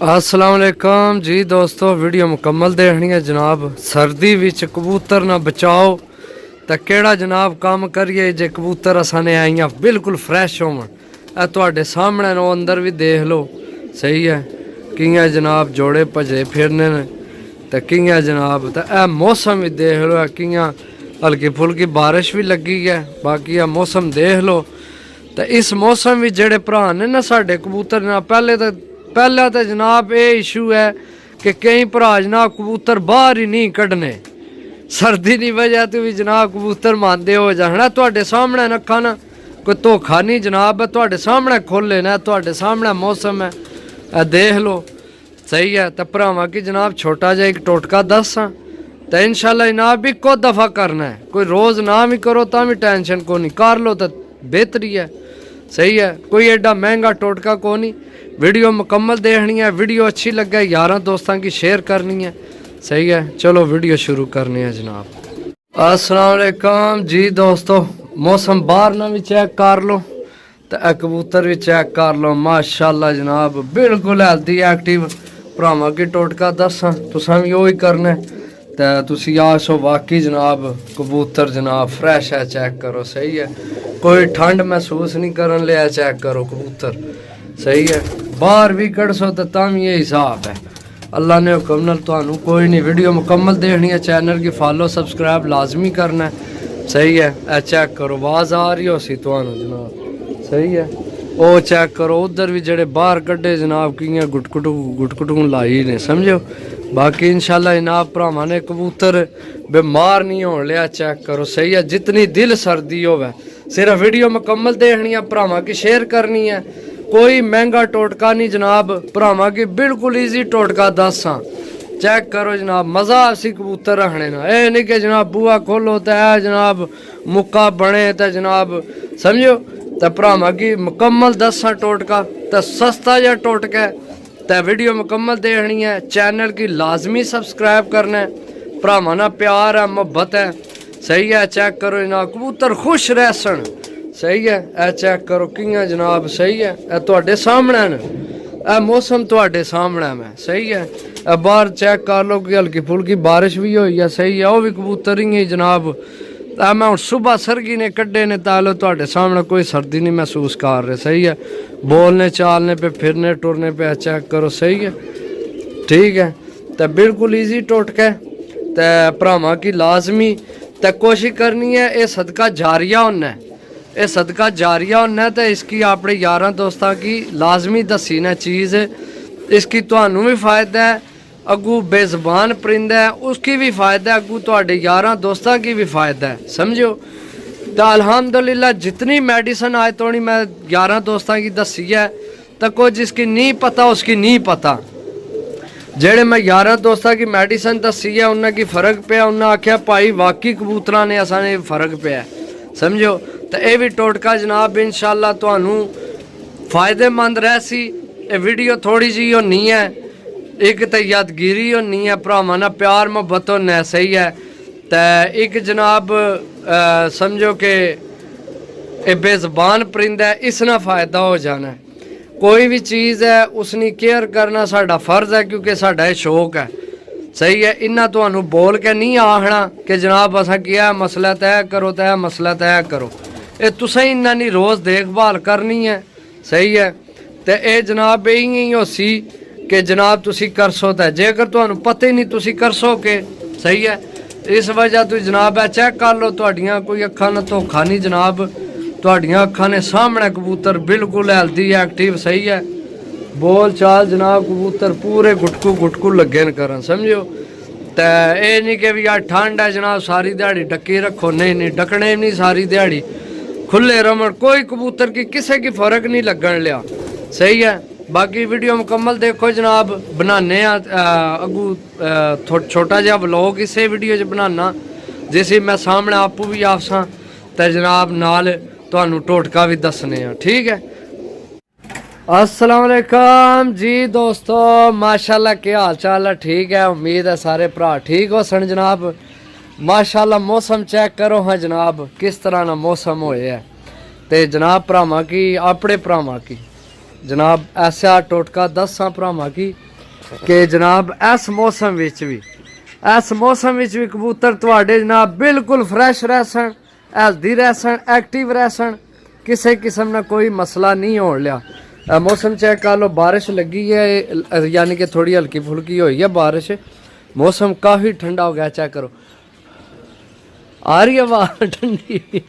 अस्सलाम वालेकुम जी दोस्तों, वीडियो मुकम्मल देखनी है जनाब। सर्दी विच कबूतर ना बचाओ तो केड़ा जनाब काम करिए जे कबूतर असाने आइया बिल्कुल फ्रैश होवन। ए तुहाडे सामने नो अंदर भी देख लो, सही है कियां जनाब जोड़े भजे फिरने ने तो कियां जनाब। तो ए मौसम भी देख लो कियां हल्की फुल्की बारिश भी लगी है। बाकी आ मौसम देख लो। तो इस मौसम में जेड़े भरा ने ना साडे कबूतर ना पहला तो जनाब ये इशू है कि कई भरा जनाब कबूतर बाहर ही नहीं कढ़ने। सर्दी की वजह तो भी जनाब कबूतर मांदे हो जाना। तुहाडे सामने नखा ना कोई धोखा नहीं जनाब, तुहाडे सामने खोले ना, तुहाडे सामने मौसम है देख लो, सही है। तो भरावां की जनाब छोटा जिहा एक टोटका दसा तो इंशाल्लाह जनाब इको दफ़ा करना है। कोई रोज़ ना भी करो तो भी टेंशन को नहीं, कर लो तो बेहतरी है, सही है। कोई एडा महंगा टोटका को नहीं। वीडियो मुकम्मल देखनी है, वीडियो अच्छी लगे यार दोस्तों की शेयर करनी है, सही है। चलो वीडियो शुरू करने हैं जनाब। अस्सलाम वालेकुम जी दोस्तों, मौसम बाहर ना भी चेक कर लो तो कबूतर भी चेक कर लो। माशाल्लाह जनाब बिल्कुल हेल्दी एक्टिव भरावां की टोटका दसा तुसां भी वही करना तो तुसी आसो वाकई जनाब कबूतर जनाब फ्रैश है, चेक करो, सही है। कोई ठंड महसूस नहीं करन लिया, चेक करो कबूतर, सही है। बाहर भी कढ़ सो तो तम ये हिसाब है, अल्लाह ने हुक्म नाल तुहानू कोई नहीं। वीडियो मुकम्मल देखनी है, चैनल की फॉलो सब्सक्राइब लाजमी करना है, सही है। ए चेक करो आवाज़ आ रही हो सी तुहानू जनाब, सही है। ओ चेक करो उधर भी जेड़े बाहर कढ़े जनाब कियां गुटकुटू लाई ने, समझो। बाकी इंशाल्लाह जनाब भरावां ने कबूतर बीमार नहीं होने लिया, चेक करो, सही है। जितनी दिल सर्दी होवे सिर्फ वीडियो मुकम्मल देखनी है, भरावां की शेयर करनी है। कोई महंगा टोटका नहीं जनाब, भरावां की बिल्कुल ईजी टोटका दसा चेक करो जनाब। मज़ा असी कबूतर रखने ना, ये नहीं कि जनाब बुआ खोलो तो है जनाब मुक्का बने तो जनाब, समझो। तो भरावां की मुकम्मल दसा टोटका तो सस्ता जहा टोटका है। तो वीडियो मुकम्मल देखनी है, चैनल की लाजमी सब्सक्राइब करना है। भरावां ना प्यार है, मुहब्बत है, सही है। चेक करो जनाब कबूतर खुश रह सन, सही है। ए चेक करो कियां जनाब, सही है। ए तुहाडे सामने न, ए मौसम तुहाडे सामने में, सही है। ए बाहर चेक कर लो कि हल्की फुल्की बारिश भी हुई है, सही है। वह भी कबूतर ही जनाब। मैं हूँ सुबह सरगी ने कड्डे ने तालो तुहाडे सामने कोई सर्दी नहीं महसूस कर रहे, सही है। बोलने चालने पे फिरने टुरने पे चेक करो, सही है, ठीक है। तो बिल्कुल ईजी टोटका है। तो भरावां की लाजमी तो कोशिश करनी है ये सदका जारिया होना है, ये सदका जारिया होना है। तो इसकी अपने यारां दोस्तों की लाजमी दसी ना चीज़, इसकी तुहानू भी फ़ायदा है, अगू बेज़बान परिंदा है उसकी भी फ़ायदा है, अगू तुहाडे यारां दोस्तों की भी फ़ायदा है, समझो। तो अल्हम्दुलिल्लाह जितनी मेडिसिन आज तो नहीं मैं यारां दोस्तों की दसी है, तो कोई जिसकी नहीं पता उसकी नहीं पता। जेड़े मैं यारां दोस्तों की मेडिसिन दसी है उन्हें की फ़र्क पिया, उन्हें आख्या भाई वाकई कबूतरां ने असाने फ़र्क पिया, समझो। तो यह भी टोटका जनाब इंशाल्लाह तुहानू फ़ायदेमंद रहसी। ये वीडियो थोड़ी जी होनी है, एक तो यादगिरी होनी है, भरावां नाल प्यार मुहब्बत होना है, सही है। तो एक जनाब समझो कि ये बेज़बान परिंदा है, इस ना फ़ायदा हो जाना है। कोई भी चीज़ है उसकी केयर करना साडा फर्ज है, क्योंकि साडा ये शौक है, सही है। इन्ना तुहानू बोल के नहीं आखना कि जनाब असा किया मसला तय करो, तय मसला तय करो। ये तुसें इन्ना नहीं रोज़ देखभाल करनी है, सही है। तो ये जनाब यही हो सी कि जनाब तुसी कर सो तो जेकर तुहानू पता ही नहीं तुसी कर सो के, सही है। इस वजह तो जनाब है चेक कर लो तुहाडियां कोई अखा ना धोखा नहीं जनाब, तुहाडियां अखा ने सामने कबूतर बिल्कुल हेल्दी एक्टिव, सही है। बोल चाल जनाब कबूतर पूरे गुटकू लगे न करन, समझो। तो ये नहीं कि भी यार ठंड है जनाब सारी दिहाड़ी डकी रखो, नहीं डकने नहीं, सारी दिहाड़ी खुले रमन, कोई कबूतर की किसी की फ़र्क नहीं लगन लिया, सही है। बाकी वीडियो मुकम्मल देखो जनाब, बनाने अगू छोटा जहा व्लॉग इसे वीडियो च बनाना जिसे मैं सामने आपू भी आफसा तो जनाब नाल तुहानू टोटका भी दसने हैं, ठीक है। अस्सलाम वालेकुम जी दोस्तों, माशाल्लाह क्या हाल चाल है, ठीक है। उम्मीद है सारे भरा ठीक हो सन जनाब। माशाल्लाह मौसम चेक करो हाँ जनाब किस तरह ना मौसम होए है। तो जनाब भरावां की अपने भरावां की जनाब ऐसा टोटका दसा भरावां की ਕਿ ਜਨਾਬ ਇਸ ਮੌਸਮ ਵਿੱਚ ਵੀ ਕਬੂਤਰ ਤੁਹਾਡੇ ਜਨਾਬ ਬਿਲਕੁਲ ਫਰੈਸ਼ ਰਹਿਣ, ਹੈਲਦੀ ਰਹਿਣ, ਐਕਟਿਵ ਰਹਿਣ, ਕਿਸੇ ਕਿਸਮ ਦਾ ਕੋਈ ਮਸਲਾ ਨਹੀਂ ਹੋਣ ਲਿਆ। मौसम चेक कर लो, बारिश लगी है यानी कि थोड़ी हल्की फुल्की हुई है बारिश, मौसम काफ़ी ठंडा हो गया। चेक करो, आ रही है हवा ठंडी।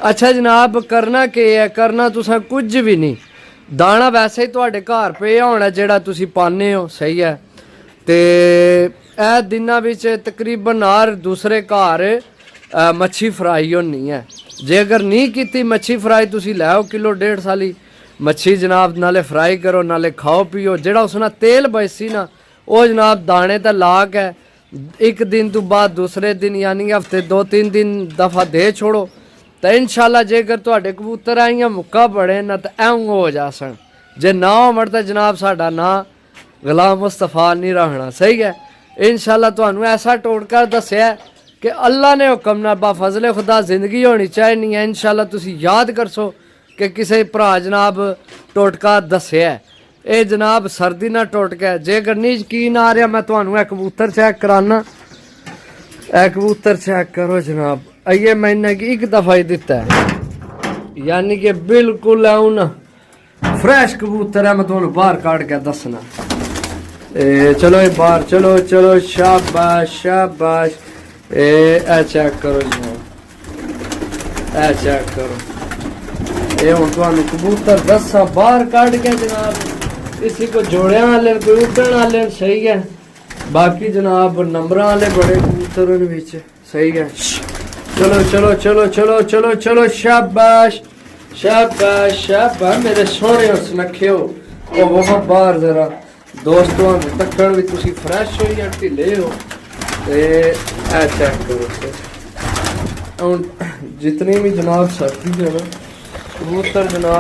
अच्छा जनाब करना के है, करना तुसा कुछ भी नहीं, दाना वैसे ही तुहाडे घर पे होना जेड़ा तुसी पाने हो, सही है। ते ए दिनां विच तकरीबन हर दूसरे घर मच्छी फ्राई होनी है। जे अगर नहीं कीती मच्छी फ्राई, तुसी लै आओ किलो 1.5 साली मच्छी जनाब, नाले फ्राई करो नाले खाओ पियो। जेड़ा उसना तेल बचसी ना वो जनाब दाने तो ला के एक दिन तो बाद दूसरे दिन यानी हफ्ते 2-3 दिन दफ़ा दे छोड़ो, तो इंशाल्लाह जेकर तुहाडे कबूतर आइयां मुक्का बड़े ना तो ऐं हो जा सन। जे ना होवण तो जनाब साडा ना गुलाम मुस्तफा नहीं रहना, सही है। इंशाल्लाह तुहानू ऐसा टोटका दस्या कि अल्लाह ने हुक्म ना बा फजले खुदा जिंदगी होनी चाहिए है। इंशाल्लाह तुसी याद करसो कि किसी भरा जनाब टोटका दस्या ये जनाब सर्दी ना टोटका है। जे अगर नहीं यकीन आ रहा, मैं तुहानू कबूतर चेक कराना। कबूतर चेक करो जनाब, आइए मैंने एक दफ़ा ही दिता है, यानी कि बिल्कुल ना फ्रैश कबूतर है। मैं तुहानू बाहर काट के दसना। चलो ये बाहर, चलो चलो, शाबाश शाबाश। ए चेक करो जनाब, ए चेक करो, ये हूँ तुहानू कबूतर दसा बाहर कट के जनाब। किसी को जोड़िया वाले, कोई उड़न वाले, सही है। बाकी जनाब नंबर वाले बड़े कबूतर विच, सही है। चलो चलो चलो चलो चलो चलो, शाबाश शाबाश शाबाश मेरे सोहने सुनखे हो। वो बाहर जरा दोस्तों तकड़ भी तुसी फ्रैश हो या ढिले हो। चेक करो जितनी भी जनाब सर्दी है ना कबूतर जनाब